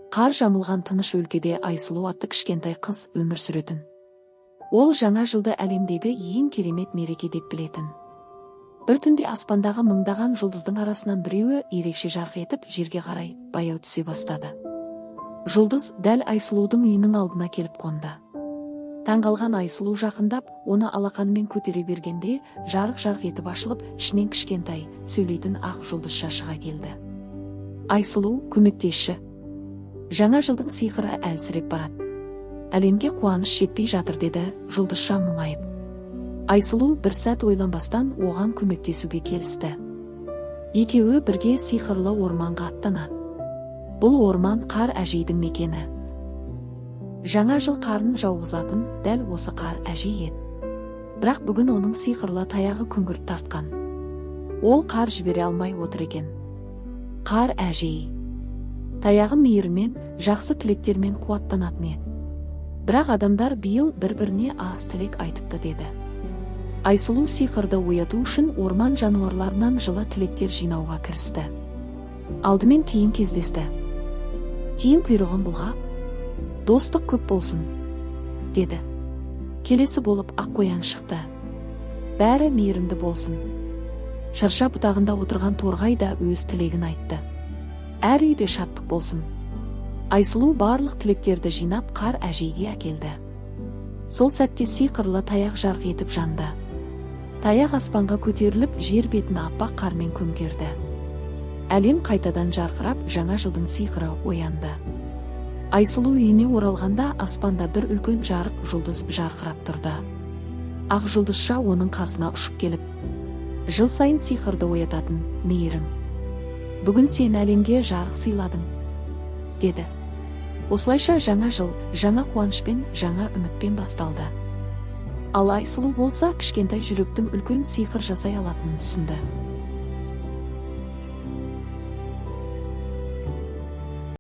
Қар жамылған тыныш өлкеде Айсұлу атты кішкентай қыз өмір сүретін. Ол жаңа жылды әлемдегі ең керемет мереке деп білетін. Бір түнде аспандағы мыңдаған жұлдыздың арасынан біреуі ерекше жарқ етіп жерге қарай баяу түсе бастады. Жұлдыз дәл Айсұлудың үйінің алдына келіп қонды. Таңғалған Айсұлу жақындап, оны алақанымен көтере бергенде, жарқ-жарқ етіп ашылып, ішінен кішкентай, сөйлейтін ақ жұлдызша шыға келді. Айсұлу, көмектесші. Жаңа жылдың сиқыры әлсіреп барады. Әлемге қуаныш жетпей жатыр, деді жұлдызша мұңайып. Айсұлу бір сәт ойланбастан оған көмектесуге келісті. Екеуі бірге сиқырлы орманға аттанады. Бұл орман қар әжейдің мекені. Жаңа жыл қарын жауғызатын дәл осы қар әжей еді. Бірақ бүгін оның сиқырлы таяғы күңгірт тартқан. Ол қар жібере алмай отыр екен. Қар әжей таяғы мейірмен, жақсы тілектермен қуаттанатын еді. Бірақ адамдар биыл бір-біріне аз тілек айтыпты, деді. Айсұлу сиқырды ояту үшін орман жануарларынан жылы тілектер жинауға кірісті. Алдымен тиін кездесті. Тиін құйрығын бұлғап, достық көп болсын, деді. Келесі болып ақ қоян шықты. Бәрі мейірімді болсын. Шырша бұтағында отырған торғай да өз тілегін айтты. Әр үйде шаттық болсын. Айсұлу барлық тілектерді жинап қар әжейге әкелді. Сол сәтте сиқырлы таяқ жарқ етіп жанды. Таяқ аспанға көтеріліп, жер бетін аппақ қармен көмкерді. Әлем қайтадан жарқырап, жаңа жылдың сиқыры оянды. Айсұлу үйіне оралғанда аспанда бір үлкен жарық жұлдыз жарқырап тұрды. Ақ жұлдызша оның қасына ұшып келіп, жыл сайын сиқырды оятатын мейірім. Бүгін сен әлемге жарық сыйладың, деді. Осылайша жаңа жыл жаңа қуанышпен, жаңа үмітпен басталды. Ал Айсұлу болса кішкентай жүректің үлкен сиқыр жасай алатынын түсінді.